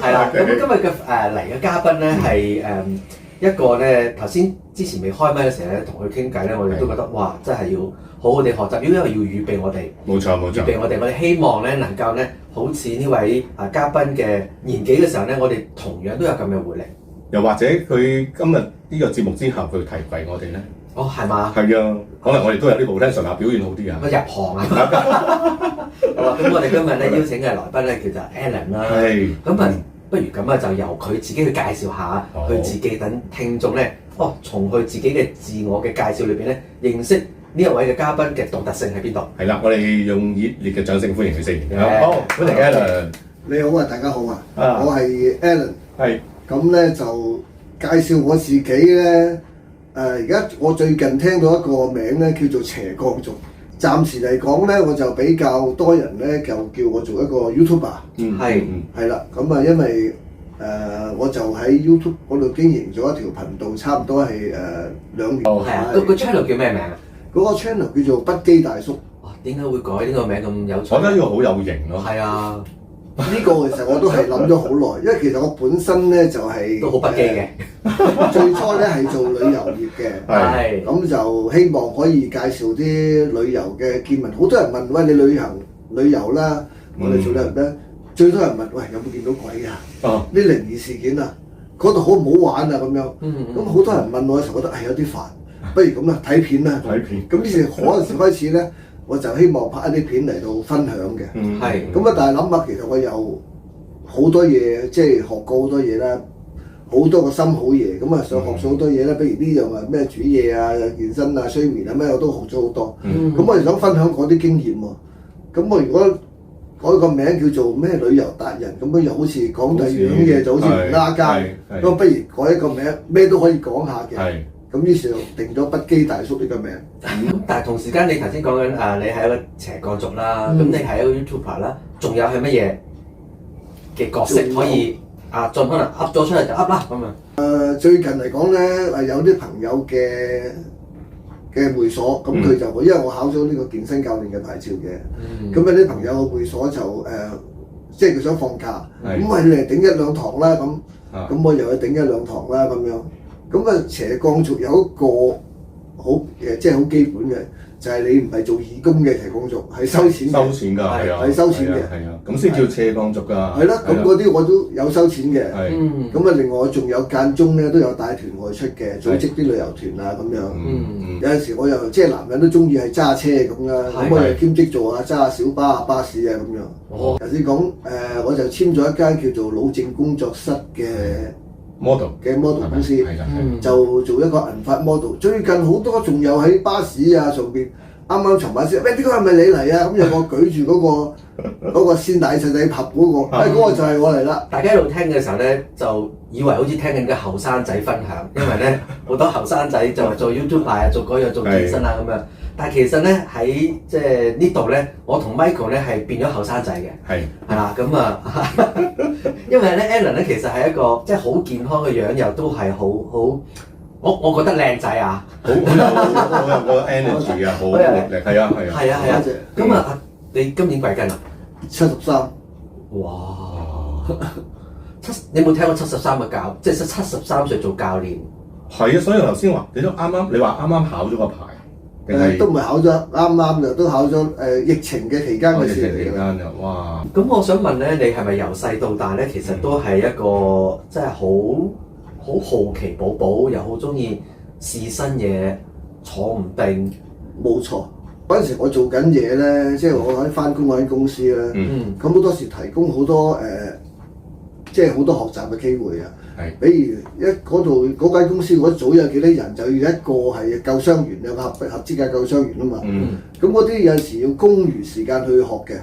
係啦，咁今日嘅嚟嘅嘉賓咧係一個咧頭先之前未開麥嘅時候咧，同佢傾偈咧，我哋都覺得哇，真係要好好地學習，因為要預備我哋。冇錯，預備我哋希望咧能夠咧，好似呢位嘉賓嘅年紀嘅時候咧，我哋同樣都有咁嘅活力。又或者佢今日呢個節目之後，佢提攜我哋咧？哦，係嘛？係啊，可能我哋都有啲 potential 啊，表現好啲啊。我入行啊！好啊，咁我哋今日咧邀請嘅來賓咧叫做 Alan 啦。係。咁啊，不如咁啊，就由佢自己去介紹下佢自己，等聽眾咧，從佢自己嘅自我嘅介紹裏邊咧，認識呢一位嘅嘉賓嘅獨特性喺邊度？係啦，我哋用熱烈嘅掌聲歡迎佢先。好，歡迎 Alan。你好啊，大家好啊，我係 Alan。係。咁咧就介紹我自己咧。而家我最近聽到一個名咧，叫做斜槓族。暫時嚟講咧，我就比較多人咧就叫我做一個 YouTuber。係啦，咁啊，因為我就喺 YouTube 嗰度經營咗一條頻道，差唔多係2年。係啊，個 channel 叫咩名啊？嗰個 channel 叫做不羈大叔。哇，點解會改呢個名咁有趣？我覺得呢個好有型咯。係啊。呢個其實我都係諗咗好耐，因為其實我本身咧就係都好不羈嘅。最初咧係做旅遊業嘅，係咁就希望可以介紹啲旅遊嘅見聞。好多人問喂，你旅遊啦，我哋做旅遊咧，最多人問喂，有冇見到鬼啊？啲靈異事件啊，嗰度好唔好玩啊？咁樣，咁好多人問我嘅時候，覺得有啲煩，不如咁啦，睇片啦。睇片。咁於是嗰陣時開始咧。我就希望拍一啲片嚟到分享嘅，係咁啊！但係諗下，其實我有好多嘢，即係學過好多嘢啦，好多個心好嘢，咁啊想學咗好多嘢啦。比如呢樣啊咩煮嘢啊、健身啊、睡眠啊咩，我都學咗好多。咁我哋想分享嗰啲經驗喎。咁我如果改個名叫做咩旅遊達人，咁樣又好似講第二樣嘢，就好似唔啱街。咁不如改一個名，咩都可以講下嘅。咁於是就定咗不羈大叔呢個名。咁但係同時間你頭先講緊你係一個斜槓族啦，咁你係一個 YouTuber 啦，仲有係乜嘢嘅角色可以盡可能噏咗出嚟就噏啦咁啊？最近嚟講咧，有啲朋友嘅會所，咁佢就因為我考咗呢個健身教練嘅牌照嘅，咁有啲朋友嘅會所就即係佢想放假，咁喂你嚟頂一兩堂啦咁我又去頂一兩堂啦咁樣。咁啊，斜槓族有一個好即係好基本嘅，就係你唔係做義工嘅斜槓族，係收錢嘅。收錢㗎，係啊，係收錢嘅。係啊，咁先叫斜槓族㗎。係啦，咁嗰啲我都有收錢嘅。咁啊，另外我仲有間中咧都有帶團外出嘅，組織啲旅遊團啊咁樣。有陣時我又即係男人都中意係揸車咁啦，咁我又兼職做下揸下小巴啊、巴士啊咁樣。頭先講我就簽咗一間叫做老正工作室嘅model 公司，就做一個銀髮 model。最近好多仲有喺巴士啊上邊，啱啱尋晚先，喂呢個係咪你嚟啊？咁有個舉住嗰個鮮奶細細盒嗰個，嗰個就係我嚟啦。大家一路聽嘅時候咧，就以為好似聽緊嘅後生仔分享，因為咧好多後生仔就係做 YouTube 啊，做嗰樣做健身啊咁樣。但係其實咧喺即係呢度咧，我同 Michael 咧係變咗後生仔嘅，係啦咁啊，因為咧 Alan 咧其實係一個即係好健康嘅樣，又都係好，我覺得靚仔啊，好有個 energy 啊，好活力，係啊，咁啊，你今年貴庚啊？73。哇！你有冇聽過73嘅教，即係73歲做教練？係啊，所以頭先話你都啱啱，你話啱啱考咗個牌。都唔係考咗，啱啱就都考咗疫情嘅期間嘅事嚟㗎。哇！咁我想問咧，你係咪由細到大咧，其實都係一個即係好好奇寶寶，又好中意試新嘢，坐唔定？冇錯，嗰陣時我做緊嘢咧，即係我喺翻工嗰間公司咧，咁好多時提供好多即係好多學習嘅機會啊。比如嗰間公司嗰組有幾多人，就要一個係救傷員，有個合資格救傷員啊嘛。咁嗰啲有陣時要公餘時間去學嘅。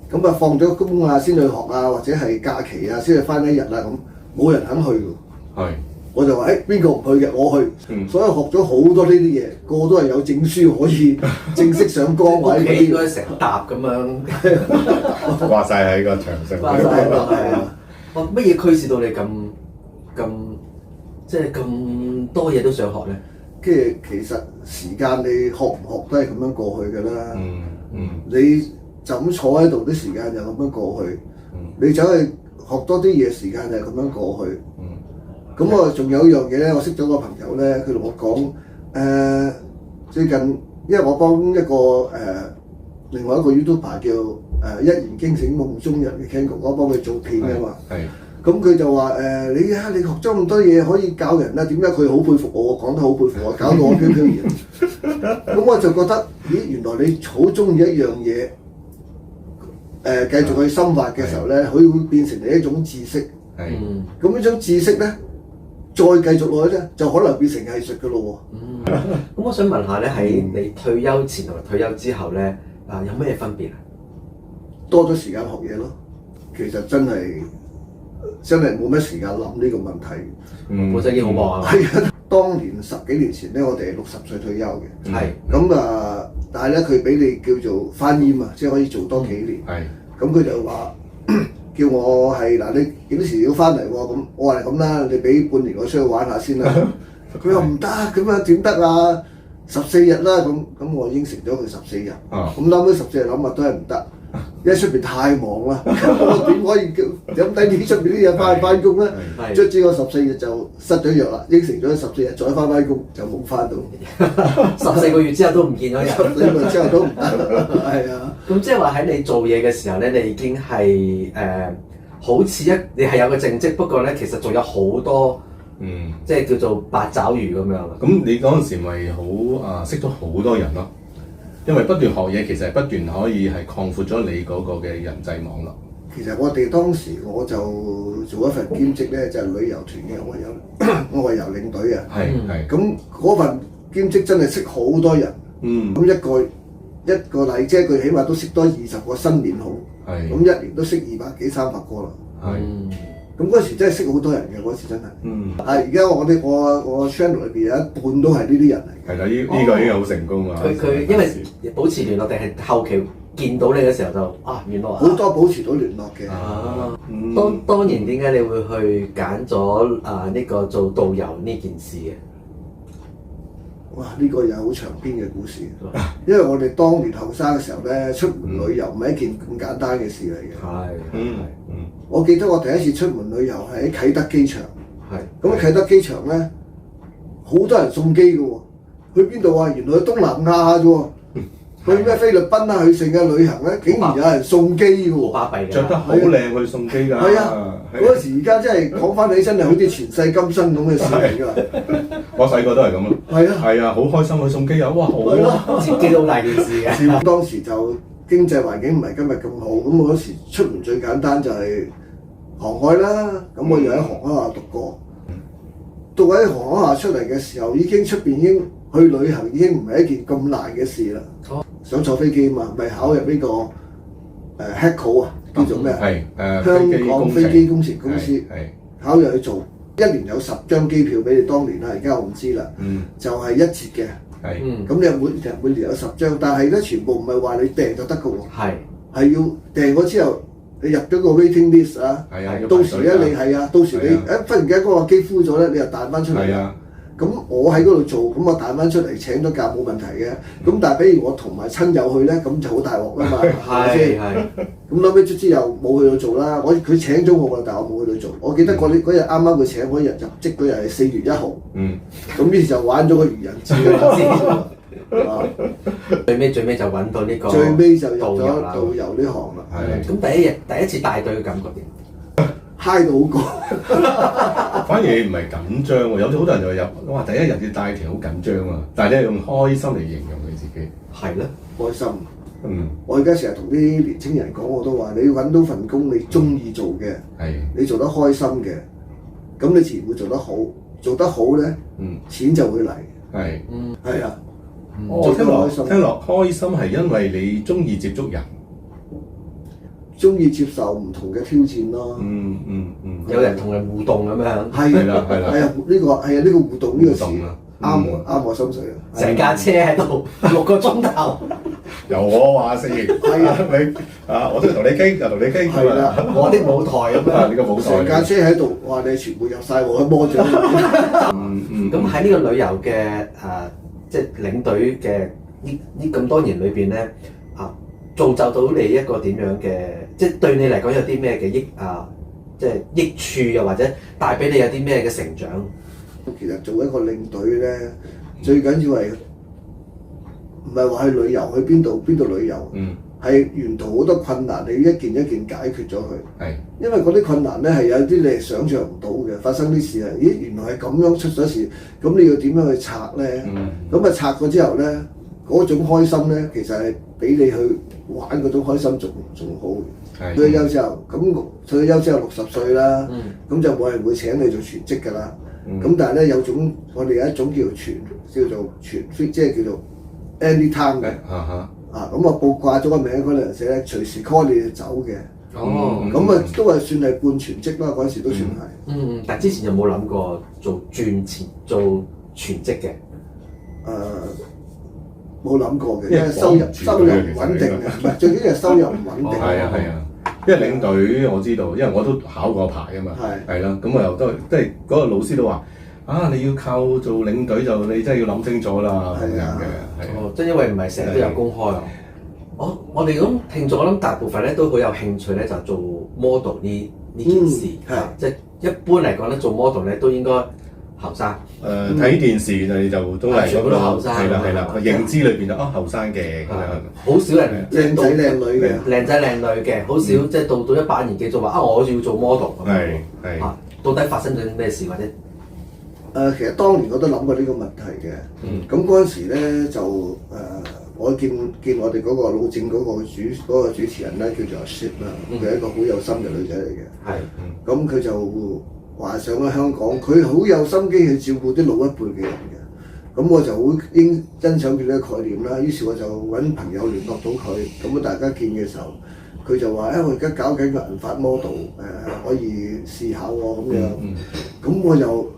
咁啊放咗工啊先去學啊，或者係假期啊先去翻一日啊咁，冇人肯去㗎。我就話邊個唔去嘅，我去。所以學咗好多呢啲嘢，個個都係有證書可以正式上崗位。屋企應該成沓咁樣掛晒喺個牆上。掛曬係啊！乜嘢驅使到你咁即係咁多嘢都想學咧？跟住其實時間你學唔學都係咁樣過去㗎啦。你就咁坐喺度，啲時間就咁樣過去。你走去學多啲嘢時間就係咁樣過去。咁我仲有一樣嘢咧，我識咗個朋友咧，佢同我講最近，因為我幫一個另外一個 YouTuber 叫一言驚醒夢中人嘅 Ken 哥，我幫佢做片啊嘛。咁佢就話你學咗咁多嘢可以教人啦，點解佢好佩服我，講得好佩服我，搞到我飄飄然。咁我就覺得，咦，原來你好中意一樣嘢，繼續去深化嘅時候咧，佢會變成你一種知識。咁呢種知識咧，再繼續落去咧，就可能變成藝術㗎咯喎。咁我想問下咧，喺你退休前同埋退休之後咧，有咩分別啊？多咗時間學嘢咯，其實真係冇乜時間諗呢個問題。本身已經好忙啊。係啊，當年10幾年前咧，我哋係60歲退休嘅。係。咁但係咧佢俾你叫做翻閹啊，即係可以做多幾年。咁佢就話叫我係嗱，你幾時要翻嚟喎？咁我話咁啦，你俾半年我出去玩下先啦。佢話唔得，咁啊點得啊？14日啦，咁我應承咗佢14日。咁諗起14日諗都係唔得。因為出邊太忙啦，我點可以飲低啲出邊啲嘢翻工咧？卒之我14日就失咗約啦，應承咗14日再翻工就冇翻到。14個月之後都唔見咗人，14個月之後都唔得。係啊。咁即係話喺你做嘢嘅時候咧，你已經係好似你係有個正職，不過咧其實仲有好多即係叫做八爪魚咁樣啦。咁你嗰陣時咪好識咗好多人咯？因為不斷學嘢，其實係不斷可以係擴闊咗你嗰個嘅人際網絡。其實我哋當時我就做一份兼職咧，就係旅遊團嘅，我係遊領隊啊。係。咁嗰份兼職真係識好多人。咁一個禮即係佢起碼都識多20個新面孔。咁一年都識200幾300個啦。咁嗰時真係識好多人嘅，嗰時真係。而家我 channel 裏邊有一半都係呢啲人嚟嘅。係啦，呢個已經好成功啦。佢因為保持聯絡，定係後期見到你嘅時候就原來好多保持到聯絡嘅。當年點解你會去揀咗呢個做導遊呢件事嘅？哇！呢個又好長篇嘅故事，因為我哋當年後生嘅時候咧，出門旅遊唔係一件咁簡單嘅事嚟嘅。我記得我第一次出門旅遊係喺啟德機場。咁喺啟德機場咧，好多人送機嘅喎。去邊度啊？原來去東南亞啫喎。去咩菲律賓啊？去成嘅旅行咧，竟然有人送機嘅喎。巴閉嘅。著得好靚去送機㗎。係啊。嗰時而家真係講翻起身係好似前世今生咁嘅事嚟㗎。我細個都係咁咯。係啊，好開心去送機啊！哇，好啊，接機都好大件事嘅。當時就經濟環境唔係今日咁好，咁我嗰時出門最簡單就係航海啦。咁我又喺航海學校讀過。到喺航海學校出嚟嘅時候，已經出邊已經去旅行已經唔係一件咁難嘅事啦。想坐飛機嘛，咪考入呢個HAECO 啊，叫做咩香港飛機工程公司。考入去做，1年有10張機票俾你。當年啦，而家我唔知啦。就係一折嘅。咁你每年有10張，但係咧全部唔係話你訂就得嘅喎。係要訂咗之後，你入咗個 waiting list 啊。到時咧你到時你忽然間嗰個機枯咗咧，你又彈翻出嚟。咁我喺嗰度做，咁我彈翻出嚟請咗假冇問題嘅。咁但係比如我同埋親友去咧，咁就好大鑊啦嘛，係咪先？咁後尾卒之又冇去到做啦。佢請咗我㗎，但係我冇去到做。我記得嗰日啱啱佢請嗰日入職嗰日係4月1號。咁於是就玩咗個愚人節啦。最尾就揾到呢個。最尾就入咗導遊呢行啦。咁第一次帶隊嘅感覺點？嗨到好過，反而唔係緊張喎。有好多人就入，哇！第一日要帶團好緊張啊，但係你用開心嚟形容你自己。係咧，開心。我而家成日同啲年青人講，我都話你要揾到份工你中意做嘅，你做得開心嘅，咁你自然會做得好。做得好咧，錢就會嚟。係啊。我聽落開心係因為你中意接觸人。中意接受唔同嘅挑戰咯，有人同人互動咁樣，係啦，呢個互動呢個詞啱我心水啊！成架車喺度6個鐘頭，由我話事，係啊你我都同你傾，又同你傾，係啦，我的舞台咁樣，呢個舞台，成架車喺度，哇！你全部入晒我去摸住。咁喺呢個旅遊嘅即係領隊嘅呢咁多年裏邊咧造就到你一個點樣嘅，即係對你嚟講有啲咩嘅即係益處，又或者帶俾你有啲咩嘅成長？其實做一個領隊咧，最緊要係唔係話去旅遊，去邊度旅遊，係沿途好多困難，你一件一件解決咗佢。係，因為嗰啲困難咧係有啲你係想像唔到嘅，發生啲事啊！咦，原來係咁樣出咗事，咁你要點樣去拆咧？咁拆過之後咧，嗰種開心咧，其實係比你去玩嗰種開心仲好嘅。退休之後，咁退休之後60歲啦，咁就冇人會請你做全職㗎啦。咁但係咧我哋有一種叫做全 free， 即係叫做 anytime 嘅。咁我報掛咗個名嗰陣時咧，隨時 call 你就走嘅。咁都係算係半全職啦，嗰陣時都算係。但之前有冇諗過做全職嘅？冇諗過嘅，因為收入唔穩定嘅，唔係最緊要係收入唔穩定。係啊，因為領隊我知道，因為我都考過牌啊嘛。係啦，咁我又都即係嗰個老師都話你要靠做領隊就你真係要諗清楚啦咁樣嘅。即係因為唔係成日都有公開啊。我哋咁聽眾，我諗大部分咧都好有興趣咧，就做 model 呢件事。即係一般嚟講咧，做 model 咧都應該後生。睇電視就都係全部都後生。係啦，認知裏邊就後生嘅咁樣。好少人靚仔靚女嘅，靚仔靚女嘅，好少即係到一把年紀就話我要做 model 咁樣。係。到底發生咗啲咩事或者？其實當年我都諗過呢個問題嘅。咁嗰陣時咧就我見我哋嗰個老正嗰個主持人咧叫做阿 Ship 啦，佢係一個好有心嘅女仔嚟嘅。咁佢就話上咗香港，佢好有心機去照顧啲老一輩嘅人嘅。咁我就好欣賞佢呢個概念啦。於是我就揾朋友聯絡到佢，咁大家見嘅時候，佢就話：我而家搞緊個銀髮 model， 可以試下喎咁樣。咁我又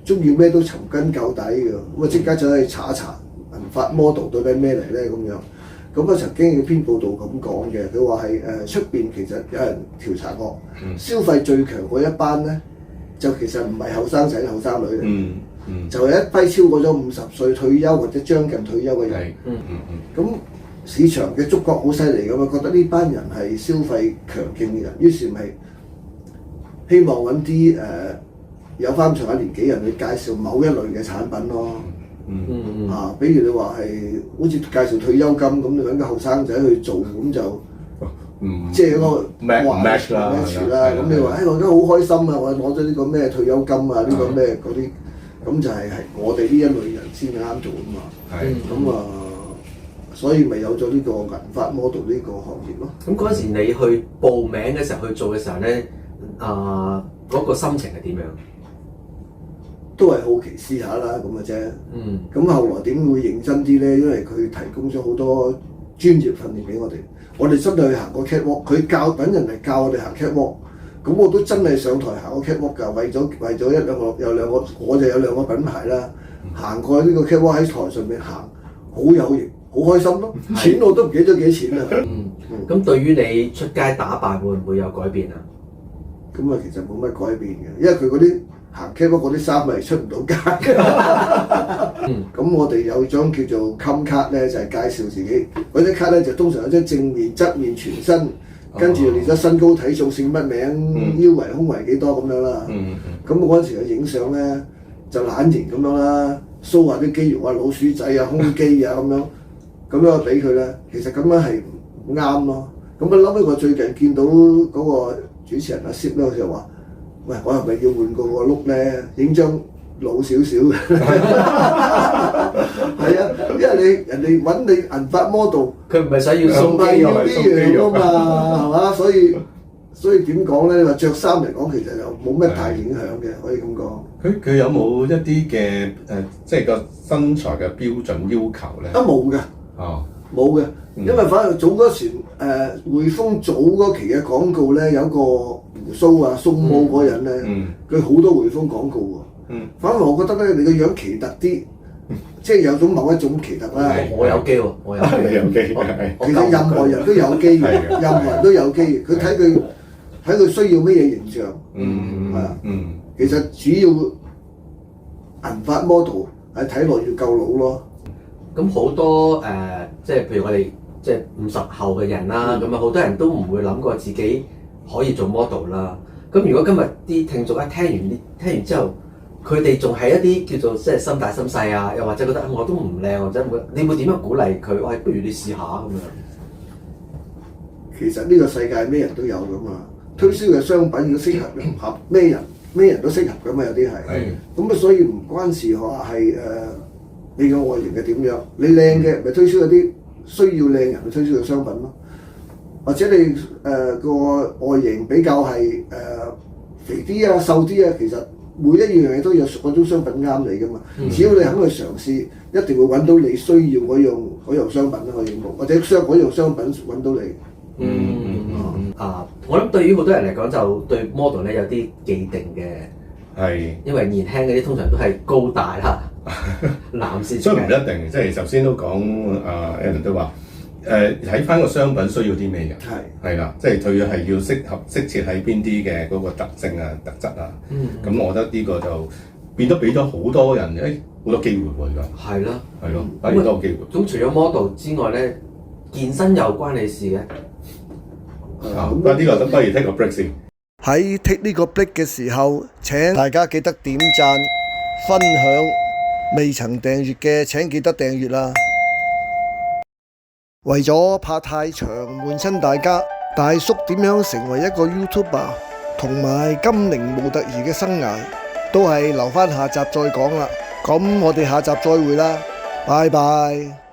中意咩都尋根究底嘅，咁啊即刻就去查一查銀髮 model 到底咩嚟咧咁樣。咁啊曾經有篇報道咁講嘅，佢話係出邊其實有人調查過，消費最強嗰一班咧，就其實唔係後生仔後生女嚟，就係一批超過咗50歲退休或者將近退休嘅人。咁市場嘅觸覺好犀利㗎嘛，覺得呢班人係消費強勁嘅人，於是咪希望揾啲有翻上下年紀人去介紹某一類嘅產品咯。比如你話係好似介紹退休金咁，你揾個後生仔去做咁就，即係一個 match 啦。咁你話我而家好開心啊！我攞咗呢個咩退休金啊，呢個咩嗰啲，咁就係我哋呢一類人先啱做啊嘛。咁所以咪有咗呢個銀髮 model 呢個行業咯。咁嗰陣時你去報名嘅時候去做嘅時候咧，嗰個心情係點樣？都係好奇試下啦咁嘅啫。咁後來點會認真啲咧？因為佢提供咗好多專業訓練俾我哋。我哋真係去行個 catwalk，佢揾人嚟教我哋行 catwalk。咁我都真係上台行個 catwalk㗎。為咗有兩個，我就有2個品牌啦。行過呢個 catwalk 喺台上面行，好有型，好開心咯。錢我都唔記得幾錢啦。咁對於你出街打扮會唔會有改變啊？咁啊，其實冇乜改變嘅，因為佢嗰啲行 catwalk 嗰啲衫係出唔到街嘅。咁我哋有張叫做 com 卡咧，就係介紹自己。嗰張卡咧就通常有張正面、側面、全身，跟住列咗身高、體重、姓乜名、腰圍、胸圍幾多咁樣啦。咁我嗰陣時去影相咧，就懶型咁樣啦，show 下啲肌肉啊、老鼠仔啊、胸肌啊咁樣俾佢咧。其實咁樣係唔啱咯。咁啊，諗起我最近見到嗰個主持人阿 Sip 咧，就話：喂，我係咪要換個 look 咧？影張老少少嘅。係啊，因為人哋揾你銀髮 model，佢唔係想要送肌肉，呢樣啊嘛，係嘛？所以點講咧？你話着衫嚟講，其實又冇乜大影響嘅，可以咁講。佢有冇一啲嘅即係個身材嘅標準要求咧？冇嘅。冇嘅，因為反而早嗰時匯豐早嗰期嘅廣告咧，有個鬍鬚啊、鬆毛嗰人咧，佢好多匯豐廣告喎。反而我覺得咧，你個樣奇特啲，即係有種某一種奇特啦。我有機喎，我有機。其實任何人都有機嘅，任何人都有機嘅。佢睇佢需要乜嘢形象，係啊。其實主要銀髮 model 係睇落要夠老咯。咁好多即係譬如我哋即係50後嘅人啦，咁啊好多人都唔會諗過自己可以做 model 啦。咁如果今日啲聽眾一聽完之後，佢哋仲係一啲叫做即係心大心細啊，又或者覺得我都唔靚或者你會點樣鼓勵佢？喂，不如你試下咁樣。其實呢個世界咩人都有噶嘛，推銷嘅商品如果適合唔合咩人都適合噶嘛，有啲係。咁啊，所以唔關事話係你嘅外形係點樣，你靚嘅咪推銷一啲需要靚人去推銷嘅商品咯。或者你個外形比較係肥啲啊、瘦啲啊，其實每一樣嘢都有嗰種商品啱你噶嘛。只要你肯去嘗試，一定會揾到你需要嗰樣商品可以冇，或者嗰樣商品揾到你。我諗對於好多人嚟講，就對 model 咧有啲既定嘅，因為年輕嗰啲通常都係高大啦，男士。所以唔一定，即係頭先都講Alan 都話睇翻個商品需要啲咩人，係啦，即係佢係要適切喺邊啲嘅嗰個特性啊、特質啊。咁我覺得呢個就變咗俾咗好多人好多機會喎，而家。係咯，反而多機會。咁除咗 model 之外咧，健身又關你事嘅？呢個不如 take 個 break 先。喺 take 呢個 break 嘅時候，請大家記得點讚、分享，未曾訂閱嘅請記得訂閱啦。為咗怕太長悶親大家，大叔點樣成為一個 YouTuber 同埋金陵模特兒嘅生涯，都係留返下集再講啦。咁我哋下集再會啦，拜拜。